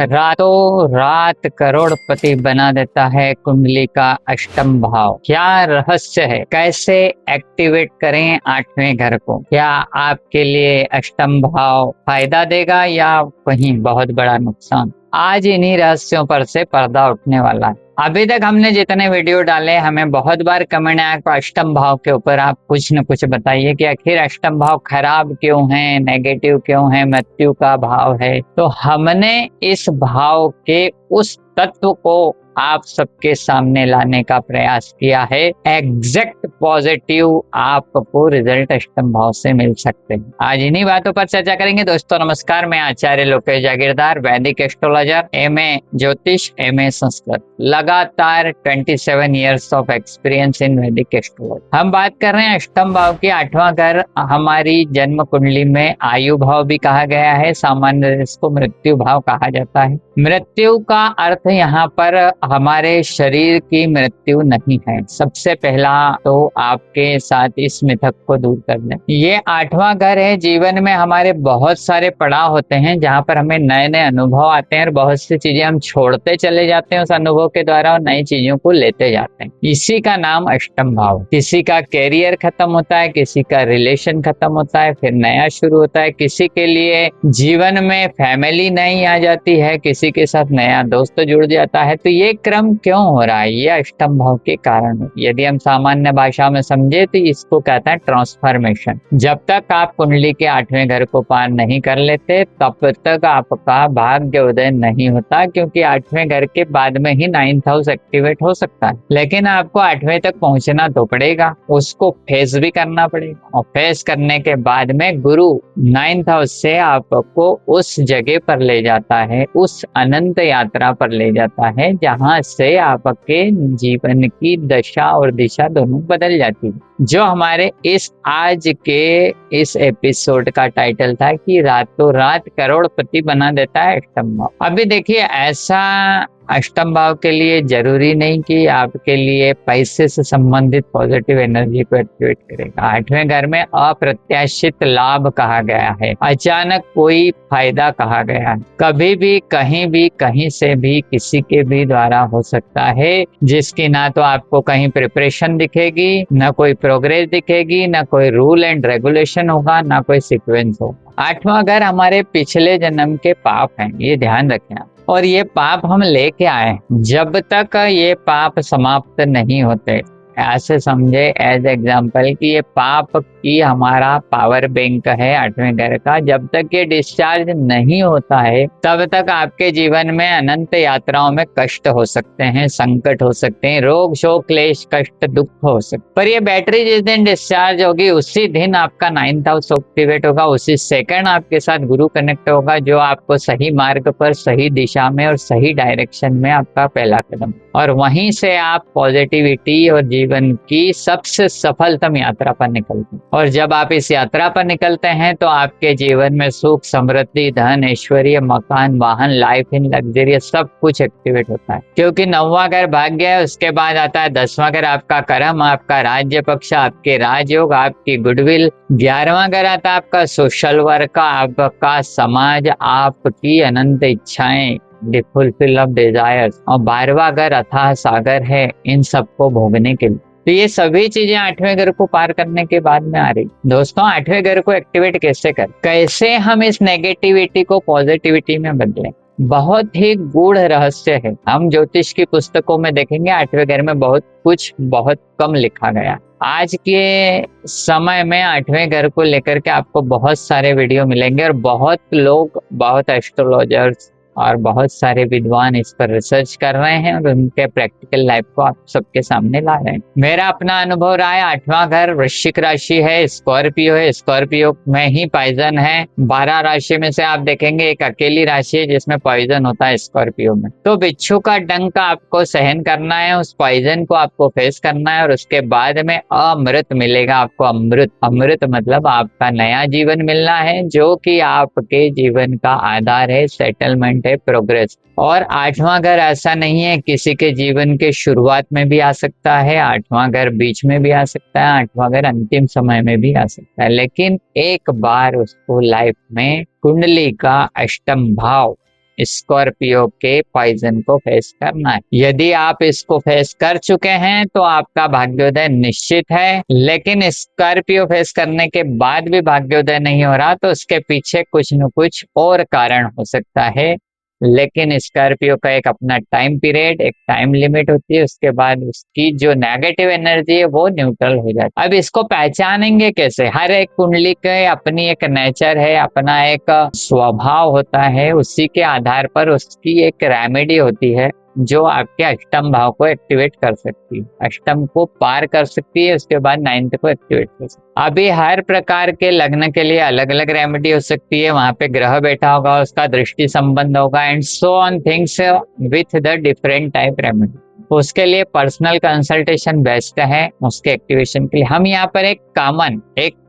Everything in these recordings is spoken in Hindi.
रातों रात करोड़पति बना देता है कुंडली का अष्टम भाव। क्या रहस्य है, कैसे एक्टिवेट करें आठवें घर को? क्या आपके लिए अष्टम भाव फायदा देगा या कहीं बहुत बड़ा नुकसान? आज इन्हीं रहस्यों पर से पर्दा उठने वाला है। अभी तक हमने जितने वीडियो डाले, हमें बहुत बार कमेंट आया कि अष्टम भाव के ऊपर आप कुछ न कुछ बताइए कि आखिर अष्टम भाव खराब क्यों है, नेगेटिव क्यों है, मृत्यु का भाव है। तो हमने इस भाव के उस तत्व को आप सबके सामने लाने का प्रयास किया है। एग्जैक्ट पॉजिटिव आपको रिजल्ट अष्टम भाव से मिल सकते हैं। आज इन्हीं बातों पर चर्चा करेंगे। दोस्तों नमस्कार, मैं आचार्य लोकेश जागीरदार, वैदिक एस्ट्रोलॉजर, एमए ज्योतिष, एमए संस्कृत, लगातार 27 इयर्स ऑफ एक्सपीरियंस इन वैदिक एस्ट्रोलॉजी। हम बात कर रहे हैं अष्टम भाव की। आठवां घर हमारी जन्म कुंडली में आयु भाव भी कहा गया है, सामान्य इसको मृत्यु भाव कहा जाता है। मृत्यु का अर्थ यहाँ पर हमारे शरीर की मृत्यु नहीं है। सबसे पहला तो आपके साथ इस मिथक को दूर कर दें। ये आठवां घर है। जीवन में हमारे बहुत सारे पड़ाव होते हैं जहाँ पर हमें नए नए अनुभव आते हैं और बहुत सी चीजें हम छोड़ते चले जाते हैं उस अनुभव के द्वारा और नई चीजों को लेते जाते हैं। इसी का नाम अष्टम भाव। किसी का कैरियर खत्म होता है, किसी का रिलेशन खत्म होता है, फिर नया शुरू होता है। किसी के लिए जीवन में फैमिली नई आ जाती है, किसी के साथ नया दोस्त जुड़ जाता है। तो ये क्रम क्यों हो रहा है? ये अष्टम भाव के कारण। यदि हम सामान्य भाषा में समझे तो इसको कहते हैं ट्रांसफॉर्मेशन। जब तक आप कुंडली के आठवें घर को पार नहीं कर लेते तब तक आपका भाग्य उदय नहीं होता, क्योंकि आठवें घर के बाद में ही 9th हाउस एक्टिवेट हो सकता है। लेकिन आपको आठवें तक पहुंचना तो पड़ेगा, उसको फेस भी करना पड़ेगा और फेस करने के बाद में गुरु 9th हाउस से आपको उस जगह पर ले जाता है, उस अनंत यात्रा पर ले जाता है जहां से आपके जीवन की दशा और दिशा दोनों बदल जाती है। जो हमारे इस आज के इस एपिसोड का टाइटल था कि रातों रात करोड़पति बना देता है अष्टम भाव। अभी देखिए, ऐसा अष्टम भाव के लिए जरूरी नहीं कि आपके लिए पैसे से संबंधित पॉजिटिव एनर्जी को एक्टिवेट करेगा। आठवें घर में अप्रत्याशित लाभ कहा गया है, अचानक कोई फायदा कहा गया है। कभी भी कहीं भी कहीं से भी किसी के भी द्वारा हो सकता है, जिसकी ना तो आपको कहीं प्रिपरेशन दिखेगी, ना कोई प्रोग्रेस दिखेगी, ना कोई रूल एंड रेगुलेशन होगा, ना कोई सीक्वेंस होगा। आठवां घर हमारे पिछले जन्म के पाप हैं, ये ध्यान रखें आप। और ये पाप हम लेके आए, जब तक ये पाप समाप्त नहीं होते, ऐसे समझे एज एग्जाम्पल कि ये पाप की हमारा पावर बैंक है आठवें घर का। जब तक ये डिस्चार्ज नहीं होता है तब तक आपके जीवन में अनंत यात्राओं में कष्ट हो सकते हैं, संकट हो सकते हैं, रोग शोक क्लेश कष्ट दुख हो सकते। पर ये बैटरी जिस दिन डिस्चार्ज होगी उसी दिन आपका 9th हाउस एक्टिवेट होगा, उसी सेकंड आपके साथ गुरु कनेक्ट होगा, जो आपको सही मार्ग पर, सही दिशा में और सही डायरेक्शन में आपका पहला कदम। और वहीं से आप पॉजिटिविटी और जीवन की सबसे सफलतम यात्रा पर निकलते हैं। और जब आप इस यात्रा पर निकलते हैं तो आपके जीवन में सुख समृद्धि धन ऐश्वर्य मकान वाहन लाइफ इन लग्जरियस सब कुछ एक्टिवेट होता है। क्योंकि 9वां घर भाग्य है, उसके बाद आता है 10वां घर आपका कर्म, आपका राज्य पक्ष, आपके राजयोग, आपकी गुडविल। 11वां घर आता है आपका सोशल वर्क, आपका समाज, आपकी अनंत इच्छाएं, द फुलफिल ऑफ डिजायर्स। और 12वां घर अथाह सागर है इन सबको भोगने के लिए। तो ये सभी चीजें आठवें घर को पार करने के बाद में आ रही। दोस्तों, आठवें घर को एक्टिवेट कैसे कर, कैसे हम इस नेगेटिविटी को पॉजिटिविटी में बदलें, बहुत ही गूढ़ रहस्य है। हम ज्योतिष की पुस्तकों में देखेंगे आठवें घर में बहुत कुछ बहुत कम लिखा गया। आज के समय में आठवें घर को लेकर के आपको बहुत सारे वीडियो मिलेंगे और बहुत लोग, बहुत एस्ट्रोलॉजर्स और बहुत सारे विद्वान इस पर रिसर्च कर रहे हैं और उनके प्रैक्टिकल लाइफ को आप सबके सामने ला रहे हैं। मेरा अपना अनुभव रहा है। आठवां घर वृश्चिक राशि है, स्कॉर्पियो है, स्कॉर्पियो में ही पॉइजन है। 12 राशि में से आप देखेंगे एक अकेली राशि है जिसमें पॉइजन होता है स्कॉर्पियो में। तो बिच्छू का डंक आपको सहन करना है, उस पॉइजन को आपको फेस करना है और उसके बाद में अमृत मिलेगा आपको। अमृत, अमृत मतलब आपका नया जीवन मिलना है, जो कि आपके जीवन का आधार है, सेटलमेंट है, प्रोग्रेस। और आठवां घर ऐसा नहीं है, किसी के जीवन के शुरुआत में भी आ सकता है, आठवां घर बीच में भी आ सकता है, आठवां घर अंतिम समय में भी आ सकता है। लेकिन एक बार उसको लाइफ में कुंडली का अष्टम भाव स्कॉर्पियो के पॉइजन को फेस करना है। यदि आप इसको फेस कर चुके हैं तो आपका भाग्योदय निश्चित है, लेकिन स्कॉर्पियो फेस करने के बाद भी भाग्योदय नहीं हो रहा तो उसके पीछे कुछ न कुछ और कारण हो सकता है। लेकिन स्कॉर्पियो का एक अपना टाइम पीरियड, एक टाइम लिमिट होती है, उसके बाद उसकी जो नेगेटिव एनर्जी है वो न्यूट्रल हो जाती है। अब इसको पहचानेंगे कैसे? हर एक कुंडली के अपनी एक नेचर है, अपना एक स्वभाव होता है, उसी के आधार पर उसकी एक रेमेडी होती है जो आपके अष्टम भाव को एक्टिवेट कर सकती है, अष्टम को पार कर सकती है, उसके बाद नाइन्थ को एक्टिवेट कर सकती है। अभी हर प्रकार के लग्न के लिए अलग अलग रेमेडी हो सकती है, वहां पे ग्रह बैठा होगा, उसका दृष्टि संबंध होगा and so on things with the different type remedy. उसके लिए पर्सनल कंसल्टेशन बेस्ट है उसके एक्टिवेशन के लिए। हम यहाँ पर एक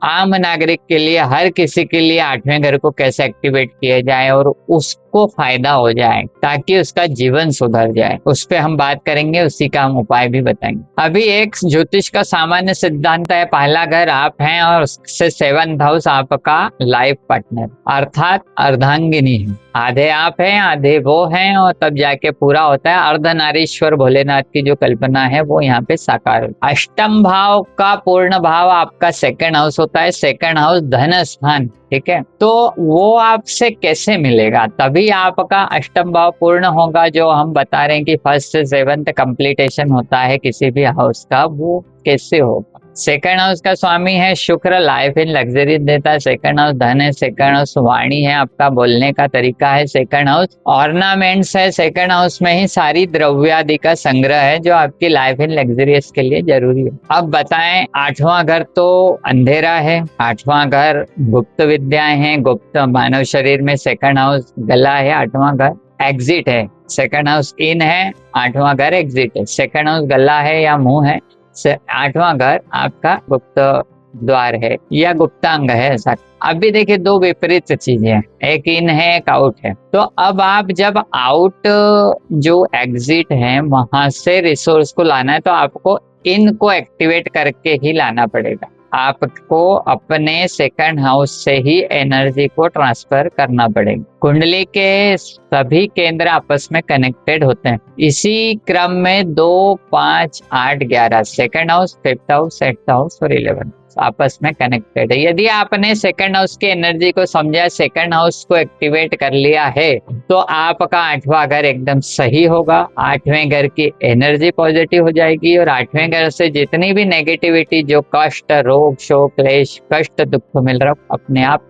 आम नागरिक के लिए, हर किसी के लिए आठवें घर को कैसे एक्टिवेट किया जाए और उसको फायदा हो जाए ताकि उसका जीवन सुधर जाए, उस पर हम बात करेंगे, उसी का हम उपाय भी बताएंगे। अभी एक ज्योतिष का सामान्य सिद्धांत है, पहला घर आप हैं और उससे 7th हाउस आपका लाइफ पार्टनर अर्थात अर्धांगिनी है। आधे आप हैं आधे वो हैं और तब जाके पूरा होता है। अर्धनारीश्वर भोलेनाथ की जो कल्पना है वो यहाँ पे साकार होती है। अष्टम भाव का पूर्ण भाव आपका 2nd हाउस होता है, 2nd हाउस धन स्थान, ठीक है। तो वो आपसे कैसे मिलेगा? तभी आपका अष्टम भाव पूर्ण होगा, जो हम बता रहे हैं कि 1st से 7th कंप्लीटेशन होता है किसी भी हाउस का, वो कैसे होगा? 2nd हाउस का स्वामी है शुक्र, लाइफ इन लग्जरी देता है। 2nd हाउस धन है, 2nd हाउस वाणी है, आपका बोलने का तरीका है। 2nd हाउस ऑर्नामेंट्स है, 2nd हाउस में ही सारी द्रव्यादि का संग्रह है जो आपकी लाइफ इन लग्जरियस के लिए जरूरी है। अब बताएं, 8वां घर तो अंधेरा है, 8वां घर गुप्त विद्याएं हैं, गुप्त मानव शरीर में 2nd हाउस गला है, 8वां घर एग्जिट है। 2nd हाउस इन है, 8वां घर एग्जिट है। 2nd हाउस गला है या मुंह है, 8वां घर आपका गुप्त द्वार है या गुप्तांग है, ऐसा। अभी देखिए दो विपरीत चीजें हैं, एक इन है एक आउट है। तो अब आप जब आउट जो एग्जिट है वहां से रिसोर्स को लाना है तो आपको इन को एक्टिवेट करके ही लाना पड़ेगा। आपको अपने 2nd हाउस से ही एनर्जी को ट्रांसफर करना पड़ेगा। कुंडली के सभी केंद्र आपस में कनेक्टेड होते हैं, इसी क्रम में 2, 5, 8, 11 2nd house, 5th house, 8th house और 11th आपस में कनेक्टेड है। यदि आपने 2nd हाउस की एनर्जी को समझा, 2nd हाउस को एक्टिवेट कर लिया है तो आपका 8वां घर एकदम सही होगा। 8वें घर की एनर्जी पॉजिटिव हो जाएगी और 8वें घर से जितनी भी नेगेटिविटी, जो कष्ट, रोग, शोक, क्लेश, कष्ट, दुख मिल रहा, अपने आप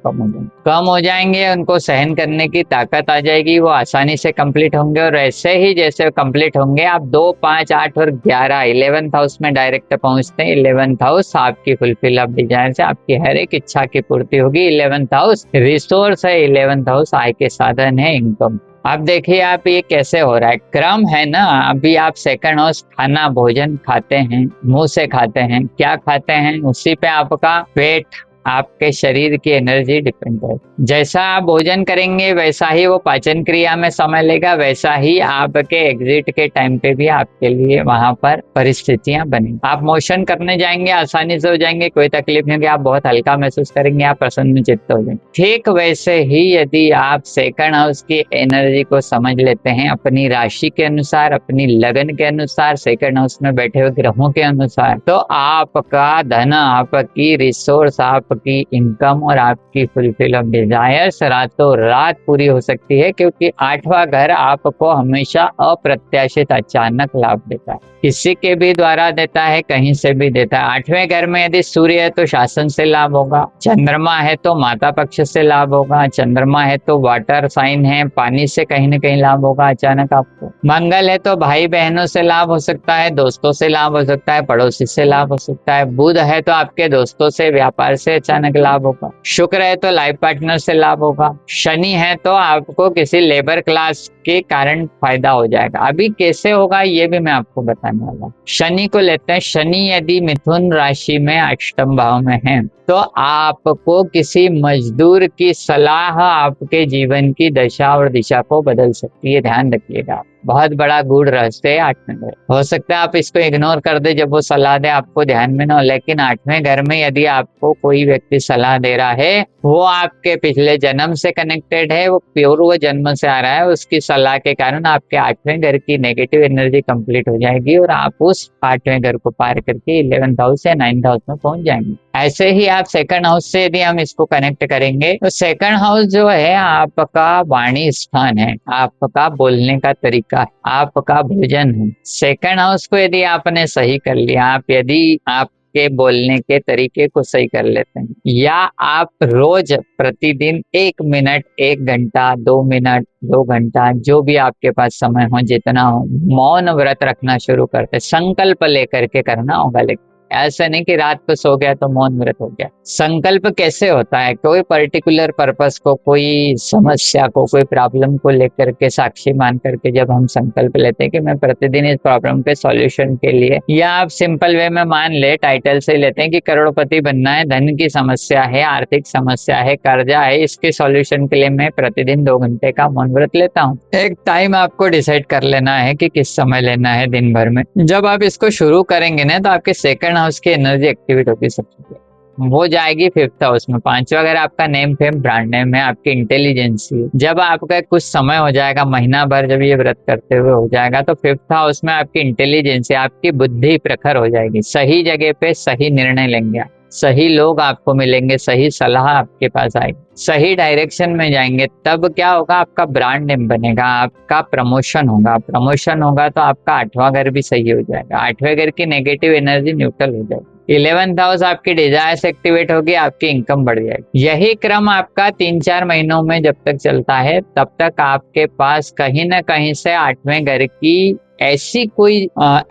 कम हो जाएंगे। उनको सहन करने की ताकत आ जाएगी, वो आसानी से कंप्लीट होंगे। और ऐसे ही जैसे कंप्लीट होंगे आप 2, 5, 8 और 11 11th हाउस में डायरेक्ट पहुंचते हैं। 11th हाउस आपकी फुलफिल ऑफ डिजायर से आपकी हर एक इच्छा की पूर्ति होगी। 11th हाउस रिसोर्स है, 11th हाउस आय के साधन है, इनकम। अब देखिए आप ये कैसे हो रहा है, क्रम है ना। अभी आप 2nd हाउस खाना भोजन खाते हैं, मुंह से खाते हैं, क्या खाते हैं उसी पे आपका पेट, आपके शरीर की एनर्जी डिपेंड है। जैसा आप भोजन करेंगे वैसा ही वो पाचन क्रिया में समय लेगा, वैसा ही आपके एग्जिट के टाइम पे भी आपके लिए वहां पर परिस्थितियां बनेंगी। आप मोशन करने जाएंगे आसानी से हो जाएंगे, कोई तकलीफ नहीं होगी, आप बहुत हल्का महसूस करेंगे, आप प्रसन्न चित्त हो जाएंगे। ठीक वैसे ही यदि आप 2nd हाउस की एनर्जी को समझ लेते हैं अपनी राशि के अनुसार, अपनी लगन के अनुसार, 2nd हाउस में बैठे हुए ग्रहों के अनुसार, तो आपका धन, आपकी रिसोर्स, आपकी इनकम और आपकी फुलफिल ऑफ डिजायर्स रातों रात पूरी हो सकती है, क्योंकि 8वां घर आपको हमेशा अप्रत्याशित अचानक लाभ देता है, किसी के भी द्वारा देता है, कहीं से भी देता है। 8वें घर में यदि सूर्य है तो शासन से लाभ होगा, चंद्रमा है तो माता पक्ष से लाभ होगा, चंद्रमा है तो वाटर साइन है, पानी से कहीं न कहीं लाभ होगा अचानक आपको। मंगल है तो भाई बहनों से लाभ हो सकता है, दोस्तों से लाभ हो सकता है, पड़ोसी से लाभ हो सकता है। बुध है तो आपके दोस्तों से, व्यापार से अचानक लाभ होगा। शुक्र है तो लाइफ पार्टनर से लाभ होगा। शनि है तो आपको किसी लेबर क्लास के कारण फायदा हो जाएगा। अभी कैसे होगा ये भी मैं आपको बताने वाला हूं। शनि को लेते हैं। शनि यदि मिथुन राशि में अष्टम भाव में है तो आपको किसी मजदूर की सलाह आपके जीवन की दशा और दिशा को बदल सकती है, ध्यान रखिएगा। बहुत बड़ा गूढ़ रहस्य है आठवें घर। हो सकता है आप इसको इग्नोर कर दे जब वो सलाह दे, आपको ध्यान में ना हो, लेकिन आठवें घर में यदि आपको कोई व्यक्ति सलाह दे रहा है, वो आपके पिछले जन्म से कनेक्टेड है, वो पूर्व जन्म से आ रहा है, उसकी सलाह के कारण आपके आठवें घर की नेगेटिव एनर्जी कंप्लीट हो जाएगी और आप उस आठवें घर को पार करके 11th हाउस या 9th हाउस में पहुंच जाएंगे। ऐसे ही आप सेकंड हाउस से यदि हम इसको कनेक्ट करेंगे तो सेकंड हाउस जो है आपका वाणी स्थान है, आपका बोलने का तरीका है, आपका भोजन है। सेकंड हाउस को यदि आपने सही कर लिया, आप यदि आप के बोलने के तरीके को सही कर लेते हैं, या आप रोज प्रतिदिन 1 मिनट, 1 घंटा, 2 मिनट, 2 घंटा, जो भी आपके पास समय हो, जितना हो, मौन व्रत रखना शुरू करते, संकल्प लेकर के करना होगा। लेकिन ऐसा नहीं कि रात को सो गया तो मौन व्रत हो गया। संकल्प कैसे होता है? कोई पर्टिकुलर पर्पस को, कोई समस्या को, कोई प्रॉब्लम को लेकर के साक्षी मान करके जब हम संकल्प लेते हैं कि मैं प्रतिदिन इस प्रॉब्लम के सॉल्यूशन के लिए, या आप सिंपल वे में मान ले, टाइटल से लेते हैं कि करोड़पति बनना है, धन की समस्या है, आर्थिक समस्या है, कर्जा है, इसके सॉल्यूशन के लिए मैं प्रतिदिन 2 घंटे का मौन व्रत लेता हूँ। एक टाइम आपको डिसाइड कर लेना है कि किस समय लेना है दिन भर में। जब आप इसको शुरू करेंगे ना, तो आपके सेकंड हाउस की एनर्जी एक्टिवेट होगी सबसे पहले, वो जाएगी फिफ्थ हाउस में। पांचवा अगर आपका नेम फेम ब्रांड नेम है, आपकी इंटेलिजेंसी, जब आपका कुछ समय हो जाएगा, महीना भर जब ये व्रत करते हुए हो जाएगा, तो फिफ्थ हाउस में आपकी इंटेलिजेंसी, आपकी बुद्धि प्रखर हो जाएगी। सही जगह पे सही निर्णय लेंगे आप, सही लोग आपको मिलेंगे, सही सलाह आपके पास आएगी, सही डायरेक्शन में जाएंगे। तब क्या होगा? आपका ब्रांड नेम बनेगा, आपका प्रमोशन होगा। प्रमोशन होगा तो आपका आठवां घर भी सही हो जाएगा, आठवें घर की नेगेटिव एनर्जी न्यूट्रल हो जाएगी। 11th हाउस आपकी डिजायर्स एक्टिवेट होगी, आपकी इनकम बढ़ जाएगी। यही क्रम आपका 3-4 महीनों में जब तक चलता है, तब तक आपके पास कहीं ना कहीं से आठवें घर की ऐसी कोई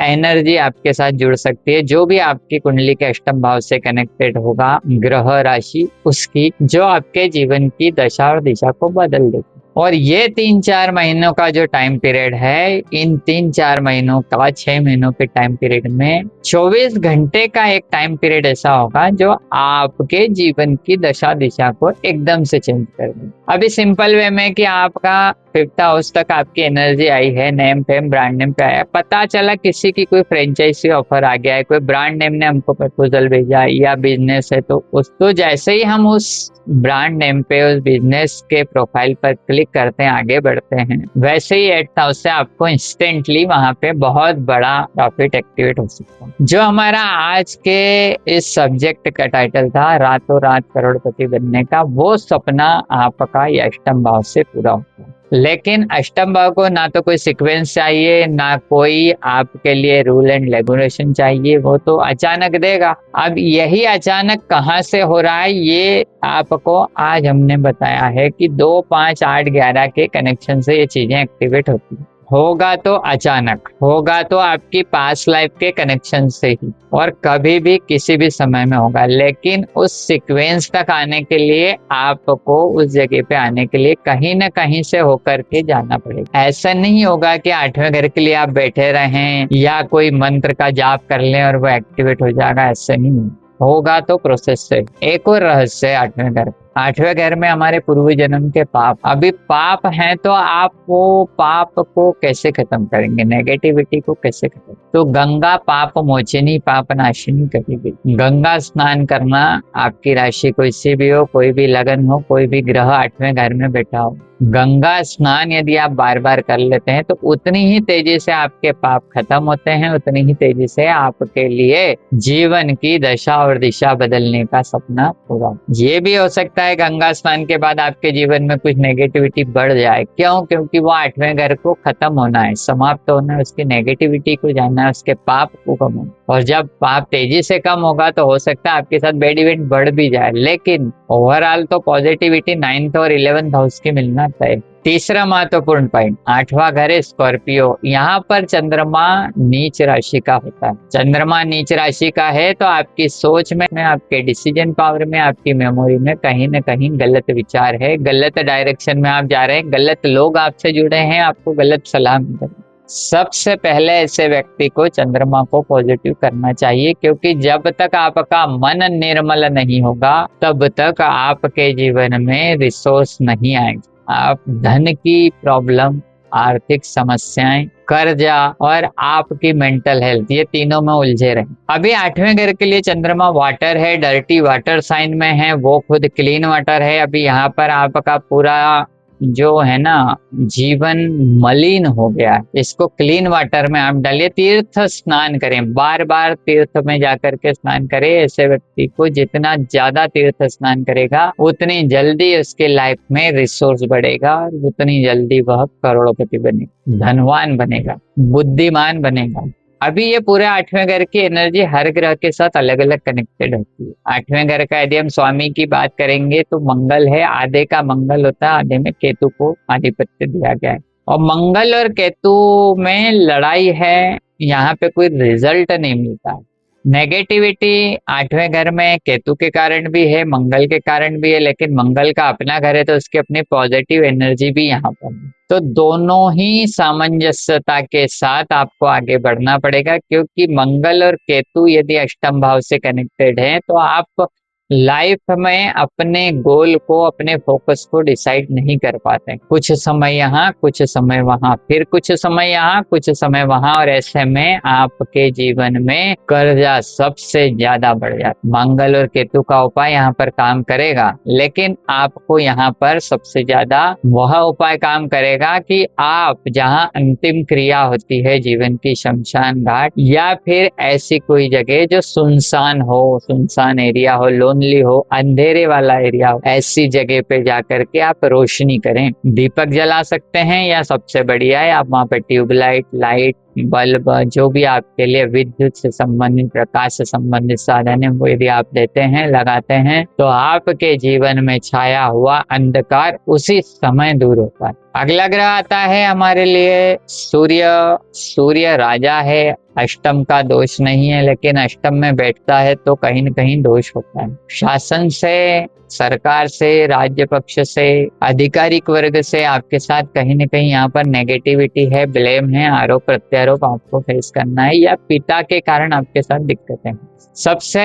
एनर्जी आपके साथ जुड़ सकती है, जो भी आपकी कुंडली के अष्टम भाव से कनेक्टेड होगा, ग्रह राशि उसकी, जो आपके जीवन की दशा और दिशा को बदल देगी। और ये 3-4 महीनों का जो टाइम पीरियड है, इन 3-4 महीनों का 6 महीनों के टाइम पीरियड में 24 घंटे का एक टाइम पीरियड ऐसा होगा जो आपके जीवन की दशा दिशा को एकदम से चेंज कर देगा। अभी सिंपल वे में कि आपका फिफ्थ हाउस तक आपकी एनर्जी आई है, नेम फेम ब्रांड नेम पे आया, पता चला किसी की कोई फ्रेंचाइजी ऑफर आ गया है, कोई ब्रांड नेम ने हमको प्रपोजल भेजा है, या बिजनेस है, तो उसको जैसे ही हम उस ब्रांड नेम पे, उस बिजनेस के प्रोफाइल पर क्लिक करते हैं, आगे बढ़ते हैं, वैसे ही 8th हाउस से आपको इंस्टेंटली वहां पे बहुत बड़ा प्रॉफिट एक्टिवेट हो सकता है। जो हमारा आज के इस सब्जेक्ट का टाइटल था, रातों रात करोड़पति बनने का, वो सपना आपका ये अष्टम भाव से पूरा होता है। लेकिन अष्टम भाव को ना तो कोई सीक्वेंस चाहिए, ना कोई आपके लिए रूल एंड रेगुलेशन चाहिए, वो तो अचानक देगा। अब यही अचानक कहाँ से हो रहा है, ये आपको आज हमने बताया है कि 2, 5, 8, 11 के कनेक्शन से ये चीजें एक्टिवेट होती है। होगा तो अचानक, होगा तो आपकी पास्ट लाइफ के कनेक्शन से ही, और कभी भी किसी भी समय में होगा। लेकिन उस सीक्वेंस तक आने के लिए आपको, उस जगह पे आने के लिए कहीं ना कहीं से होकर के जाना पड़ेगा। ऐसा नहीं होगा कि आठवें घर के लिए आप बैठे रहें या कोई मंत्र का जाप कर लें और वो एक्टिवेट हो जाएगा, ऐसा नहीं होगा। तो प्रोसेस से एक और रहस्य है आठवें घर। आठवें घर में हमारे पूर्व जन्म के पाप, अभी पाप हैं, तो आप वो पाप को कैसे खत्म करेंगे, नेगेटिविटी को कैसे खत्म? तो गंगा पाप मोचिनी, पाप नाशिनी करेगी। गंगा स्नान करना, आपकी राशि कोई सी भी हो, कोई भी लगन हो, कोई भी ग्रह आठवें घर में बैठा हो, गंगा स्नान यदि आप बार बार कर लेते हैं, तो उतनी ही तेजी से आपके पाप खत्म होते हैं, उतनी ही तेजी से आपके लिए जीवन की दशा और दिशा बदलने का सपना पूरा। ये भी हो सकता है गंगा स्नान के बाद आपके जीवन में कुछ नेगेटिविटी बढ़ जाए। क्यों? क्योंकि वो आठवें घर को खत्म होना है, समाप्त होना है, उसकी नेगेटिविटी को जानना है, उसके पाप को कम होना। और जब पाप तेजी से कम होगा तो हो सकता है आपके साथ बैड इवेंट बढ़ भी जाए, लेकिन ओवरऑल तो पॉजिटिविटी 9th और 11th हाउस की मिलना तय। तीसरा महत्वपूर्ण पॉइंट, आठवां घर है स्कॉर्पियो। यहाँ पर चंद्रमा नीच राशि का होता है। चंद्रमा नीच राशि का है तो आपकी सोच में, आपके डिसीजन पावर में, आपकी मेमोरी में कहीं ना कहीं गलत विचार है, गलत डायरेक्शन में आप जा रहे हैं, गलत लोग आपसे जुड़े हैं, आपको गलत सलाह मिल रही है। सबसे पहले ऐसे व्यक्ति को चंद्रमा को पॉजिटिव करना चाहिए, क्योंकि जब तक आपका मन निर्मल नहीं होगा, तब तक आपके जीवन में रिसोर्स नहीं आएगा। आप धन की प्रॉब्लम आर्थिक समस्याएं, कर्जा और आपकी मेंटल हेल्थ, ये तीनों में उलझे रहे। अभी 8वें घर के लिए चंद्रमा वाटर है, डर्टी वाटर साइन में है, वो खुद क्लीन वाटर है। अभी यहाँ पर आपका पूरा जो है ना जीवन मलिन हो गया है, इसको क्लीन वाटर में आप डालिए। तीर्थ स्नान करें, बार बार तीर्थ में जाकर के स्नान करें। ऐसे व्यक्ति को जितना ज्यादा तीर्थ स्नान करेगा उतनी जल्दी उसके लाइफ में रिसोर्स बढ़ेगा और उतनी जल्दी वह करोड़पति बनेगा, धनवान बनेगा, बुद्धिमान बनेगा। अभी ये पूरे 8वें घर की एनर्जी हर ग्रह के साथ अलग अलग कनेक्टेड होती है। 8वें घर का यदि हम स्वामी की बात करेंगे तो मंगल है, आधे का मंगल होता है, आधे में केतु को आधिपत्य दिया गया है। और मंगल और केतु में लड़ाई है, यहाँ पे कोई रिजल्ट नहीं मिलता है। नेगेटिविटी 8वें घर में केतु के कारण भी है, मंगल के कारण भी है, लेकिन मंगल का अपना घर है तो उसकी अपनी पॉजिटिव एनर्जी भी यहाँ पर है। तो दोनों ही सामंजस्यता के साथ आपको आगे बढ़ना पड़ेगा, क्योंकि मंगल और केतु यदि अष्टम भाव से कनेक्टेड है तो आप लाइफ में अपने गोल को, अपने फोकस को डिसाइड नहीं कर पाते। कुछ समय यहाँ, कुछ समय वहां, फिर कुछ समय यहाँ, कुछ समय वहां, और ऐसे में आपके जीवन में कर्जा सबसे ज्यादा बढ़ जाता। मंगल और केतु का उपाय यहाँ पर काम करेगा, लेकिन आपको यहाँ पर सबसे ज्यादा वह उपाय काम करेगा कि आप जहाँ अंतिम क्रिया होती है जीवन की, शमशान घाट या फिर ऐसी कोई जगह जो सुनसान हो, सुनसान एरिया हो, लोनली हो, अंधेरे वाला एरिया हो, ऐसी जगह पे जाकर के आप रोशनी करें। दीपक जला सकते हैं या सबसे बढ़िया है आप वहां पे ट्यूबलाइट, लाइट, बल्ब, जो भी आपके लिए विद्युत से संबंधित, प्रकाश से संबंधित साधन है, वो यदि आप देते हैं, लगाते हैं, तो आपके जीवन में छाया हुआ अंधकार उसी समय दूर होता है। अगला ग्रह आता है हमारे लिए सूर्य। सूर्य राजा है, अष्टम का दोष नहीं है, लेकिन अष्टम में बैठता है तो कहीं न कहीं दोष होता है। शासन से, सरकार से, राज्य पक्ष से, आधिकारिक वर्ग से आपके साथ कहीं न कहीं यहाँ पर नेगेटिविटी है, ब्लेम है, आरोप प्रत्यारोप आपको फेस करना है, या पिता के कारण आपके साथ दिक्कतें हैं। सबसे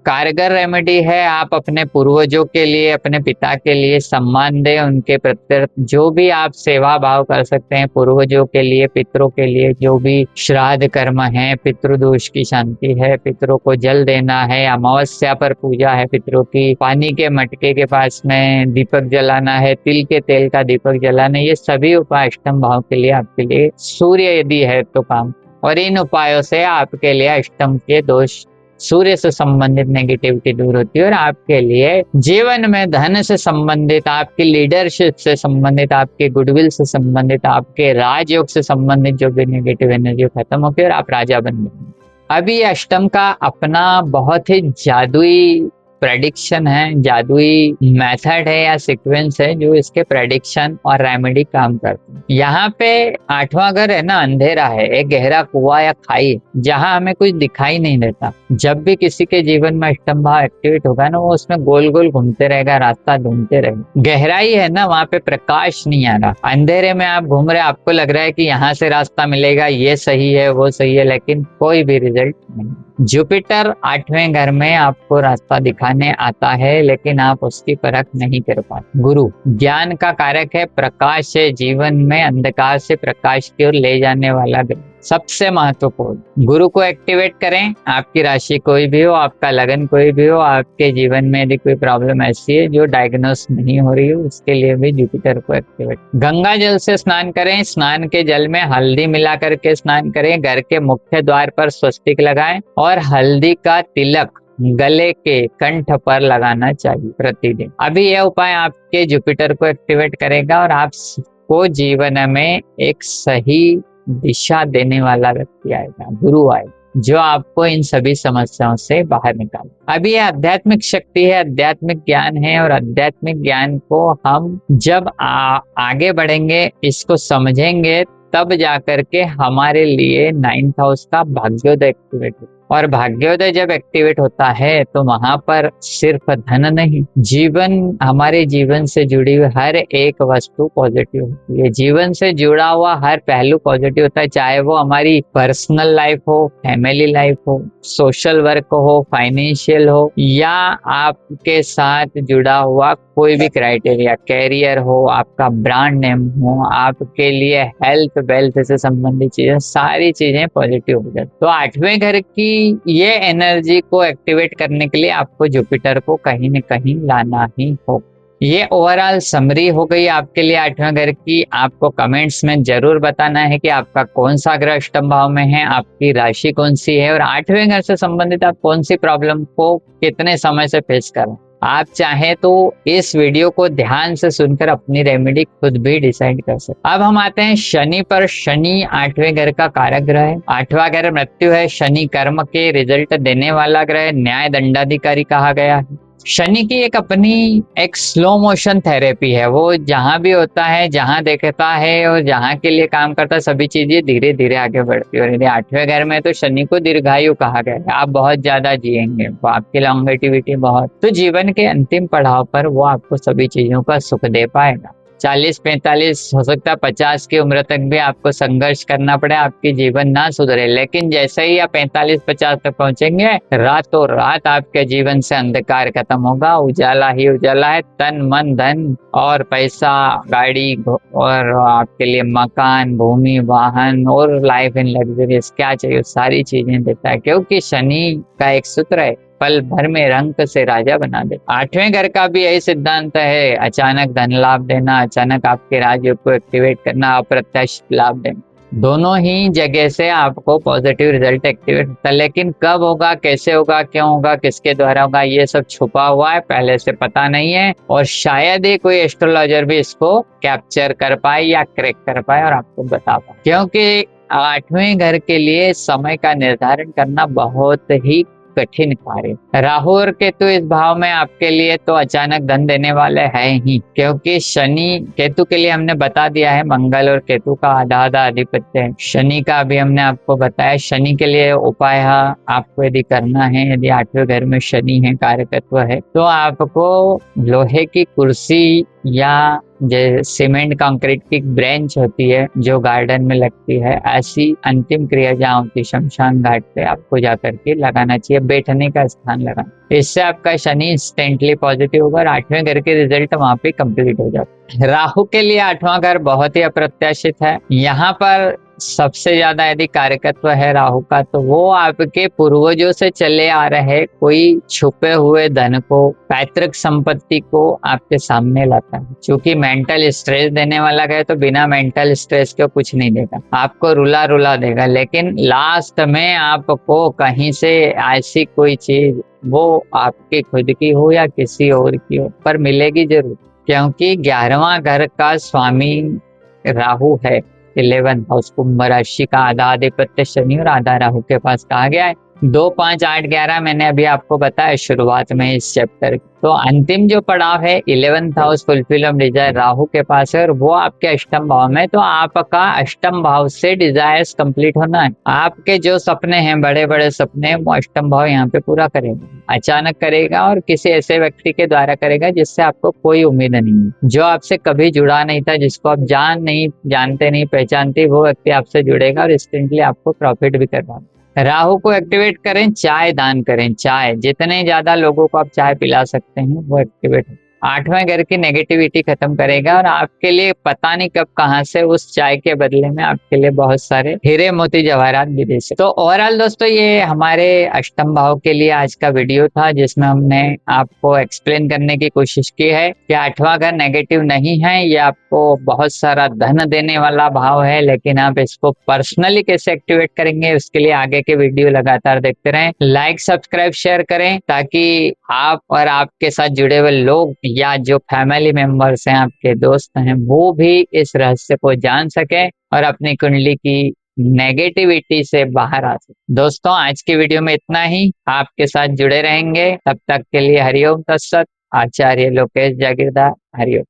कारगर रेमेडी है आप अपने पूर्वजों के लिए, अपने पिता के लिए सम्मान दें, उनके प्रति जो भी आप सेवा भाव कर सकते हैं पूर्वजों के लिए, पितरों के लिए, जो भी श्राद्ध कर्म है, पितृदोष की शांति है, पितरों को जल देना है, अमावस्या पर पूजा है पितरों की, पानी के मटके के पास में दीपक जलाना है, तिल के तेल का दीपक जलाना है, ये सभी उपाय अष्टम भाव के लिए आपके लिए, सूर्य यदि है तो काम। और इन उपायों से आपके लिए अष्टम के दोष, सूर्य से संबंधित नेगेटिविटी दूर होती है और आपके लिए जीवन में धन से संबंधित, आपकी लीडरशिप से संबंधित, आपके गुडविल से संबंधित, आपके राजयोग से संबंधित जो भी नेगेटिव एनर्जी खत्म होगी और आप राजा बन जाएंगे। अभी अष्टम का अपना बहुत ही जादुई प्रेडिक्शन है, जादुई मेथड है या सीक्वेंस है जो इसके प्रेडिक्शन और रेमेडी काम करते हैं। यहाँ पे 8वां घर है ना, अंधेरा है, एक गहरा कुआं या खाई जहाँ हमें कुछ दिखाई नहीं देता। जब भी किसी के जीवन में अष्टम भाव एक्टिवेट होगा ना, वो उसमें गोल गोल घूमते रहेगा, रास्ता ढूंढते रहेगा। गहराई है ना, वहां पे प्रकाश नहीं आ रहा, अंधेरे में आप घूम रहे, आपको लग रहा है कि यहाँ से रास्ता मिलेगा, ये सही है, वो सही है, लेकिन कोई भी रिजल्ट नहीं। जुपिटर 8वें घर में आपको रास्ता दिखाने आता है, लेकिन आप उसकी परख नहीं कर पाते। गुरु ज्ञान का कारक है, प्रकाश है, जीवन में अंधकार से प्रकाश की ओर ले जाने वाला ग्रह, सबसे महत्वपूर्ण। गुरु को एक्टिवेट करें, आपकी राशि कोई भी हो, आपका लगन कोई भी हो, आपके जीवन में यदि कोई प्रॉब्लम ऐसी है जो डायग्नोस नहीं हो रही हो, उसके लिए भी जुपिटर को एक्टिवेट। गंगा जल से स्नान करें, स्नान के जल में हल्दी मिला करके स्नान करें, घर के मुख्य द्वार पर स्वस्तिक लगाएं और हल्दी का तिलक गले के कंठ पर लगाना चाहिए प्रतिदिन। अभी यह उपाय आपके जुपिटर को एक्टिवेट करेगा और आपको जीवन में एक सही दिशा देने वाला व्यक्ति आएगा, गुरु आएगा, जो आपको इन सभी समस्याओं से बाहर निकाले। अभी यह आध्यात्मिक शक्ति है, आध्यात्मिक ज्ञान है, और आध्यात्मिक ज्ञान को हम जब आगे बढ़ेंगे, इसको समझेंगे, तब जाकर के हमारे लिए 9th हाउस का भाग्योदय एक्टिवेट हो। और भाग्योदय जब एक्टिवेट होता है तो वहां पर सिर्फ धन नहीं, जीवन, हमारे जीवन से जुड़ी हुई हर एक वस्तु पॉजिटिव होती है। जीवन से जुड़ा हुआ हर पहलू पॉजिटिव होता है, चाहे वो हमारी पर्सनल लाइफ हो, फैमिली लाइफ हो, सोशल वर्क हो, फाइनेंशियल हो, या आपके साथ जुड़ा हुआ कोई भी क्राइटेरिया, कैरियर हो, आपका ब्रांड नेम हो, आपके लिए हेल्थ वेल्थ से संबंधित चीजें, सारी चीजें पॉजिटिव हो जाती। तो आठवें घर की ये एनर्जी को एक्टिवेट करने के लिए आपको जुपिटर को कहीं न कहीं लाना ही हो। ये ओवरऑल समरी हो गई आपके लिए आठवें घर की। आपको कमेंट्स में जरूर बताना है कि आपका कौन सा ग्रह अष्टम भाव में है, आपकी राशि कौन सी है, और आठवें घर से संबंधित आप कौन सी प्रॉब्लम को कितने समय से फेस कर रहे हैं। आप चाहें तो इस वीडियो को ध्यान से सुनकर अपनी रेमेडी खुद भी डिसाइड कर सकते। अब हम आते हैं शनि पर। शनि आठवें घर का कारक ग्रह है। आठवां घर मृत्यु है। शनि कर्म के रिजल्ट देने वाला ग्रह, न्याय दंडाधिकारी कहा गया है। शनि की एक अपनी एक स्लो मोशन थेरेपी है। वो जहां भी होता है, जहां देखता है और जहां के लिए काम करता है, सभी चीजें धीरे धीरे आगे बढ़ती है। और यदि आठवें घर में तो शनि को दीर्घायु कहा गया है। आप बहुत ज्यादा जिएंगे, वो आपकी लॉन्गेटिविटी बहुत, तो जीवन के अंतिम पड़ाव पर वो आपको सभी चीजों का सुख दे पाएगा। 40-45 हो सकता है 50 की उम्र तक भी आपको संघर्ष करना पड़े, आपकी जीवन ना सुधरे, लेकिन जैसे ही आप 45-50 तक पहुंचेंगे, रातों रात आपके जीवन से अंधकार खत्म होगा, उजाला ही उजाला है। तन मन धन और पैसा, गाड़ी और आपके लिए मकान, भूमि, वाहन और लाइफ इन लग्जरियस, क्या चाहिए सारी चीजें देता है, क्योंकि शनि का एक सूत्र है, पल भर में रंक से राजा बना दे। आठवें घर का भी यही सिद्धांत है, अचानक धन लाभ देना, अचानक आपके राज्य को एक्टिवेट करना, अप्रत्याशित लाभ देना। दोनों ही जगह से आपको पॉजिटिव रिजल्ट एक्टिवेट होता है, लेकिन कब होगा, कैसे होगा, क्यों होगा, किसके द्वारा होगा, ये सब छुपा हुआ है, पहले से पता नहीं है, और शायद ही कोई एस्ट्रोलॉजर भी इसको कैप्चर कर पाए या क्रैक कर पाए और आपको बता पाए, क्योंकि आठवें घर के लिए समय का निर्धारण करना बहुत ही कठिन कार्य। राहु और केतु इस भाव में आपके लिए तो अचानक धन देने वाले हैं ही, क्योंकि शनि केतु के लिए हमने बता दिया है, मंगल और केतु का आधा आधा अधिपत्य है। शनि का भी हमने आपको बताया। शनि के लिए उपाय आपको यदि करना है, यदि आठवें घर में शनि है, कारकत्व है, तो आपको लोहे की कुर्सी या सीमेंट कंक्रीट की ब्रेंच होती है जो गार्डन में लगती है, ऐसी अंतिम क्रिया जहाँ होती, शमशान घाट पे आपको जाकर के लगाना चाहिए, बैठने का स्थान लगाना। इससे आपका शनि इंस्टेंटली पॉजिटिव होगा और आठवें घर के रिजल्ट वहां पे कंप्लीट हो जाता है। राहु के लिए आठवां घर बहुत ही अप्रत्याशित है। यहाँ पर सबसे ज्यादा यदि कारकत्व है राहु का, तो वो आपके पूर्वजों से चले आ रहे कोई छुपे हुए धन को, पैतृक संपत्ति को आपके सामने लाता है। क्योंकि मेंटल स्ट्रेस देने वाला है, तो बिना मेंटल स्ट्रेस के कुछ नहीं देगा, आपको रुला रुला देगा, लेकिन लास्ट में आपको कहीं से ऐसी कोई चीज, वो आपकी खुद की हो या किसी और की हो, पर मिलेगी जरूर, क्योंकि 11वां घर का स्वामी राहु है। 11th हाउस कुंभ राशि का आधा अधिपत्य शनि और आधा राहु के पास कहा गया है। 2, 5, 8, 11 मैंने अभी आपको बताया शुरुआत में इस चैप्टर। तो अंतिम जो पड़ाव है 11th house fulfil of desire Rahu के पास है, और वो आपके अष्टम भाव में। तो आपका अष्टम भाव से डिजायर्स कंप्लीट होना है। आपके जो सपने हैं, बड़े बड़े सपने, वो अष्टम भाव यहाँ पे पूरा करेगा, अचानक करेगा, और किसी ऐसे व्यक्ति के द्वारा करेगा जिससे आपको कोई उम्मीद नहीं है, जो आपसे कभी जुड़ा नहीं था, जिसको आप जानते नहीं पहचानते, वो व्यक्ति आपसे जुड़ेगा और इंस्टेंटली आपको प्रॉफिट भी करवा। राहु को एक्टिवेट करें, चाय दान करें, चाय जितने ज्यादा लोगों को आप चाय पिला सकते हैं वो एक्टिवेट है। आठवें घर की नेगेटिविटी खत्म करेगा, और आपके लिए पता नहीं कब कहां से उस चाय के बदले में आपके लिए बहुत सारे हीरे मोती जवाहरात भी दे सकते। तो ओवरऑल दोस्तों, ये हमारे अष्टम भाव के लिए आज का वीडियो था, जिसमें हमने आपको एक्सप्लेन करने की कोशिश की है कि आठवां घर नेगेटिव नहीं है, ये आपको बहुत सारा धन देने वाला भाव है, लेकिन आप इसको पर्सनली कैसे एक्टिवेट करेंगे, उसके लिए आगे के वीडियो लगातार देखते रहें। लाइक, सब्सक्राइब, शेयर करें, ताकि आप और आपके साथ जुड़े हुए लोग या जो फैमिली मेंबर्स हैं, आपके दोस्त हैं, वो भी इस रहस्य को जान सके और अपनी कुंडली की नेगेटिविटी से बाहर आ सके। दोस्तों, आज की वीडियो में इतना ही। आपके साथ जुड़े रहेंगे, तब तक के लिए हरिओम तत्सत। आचार्य लोकेश जागीरदार। हरिओम।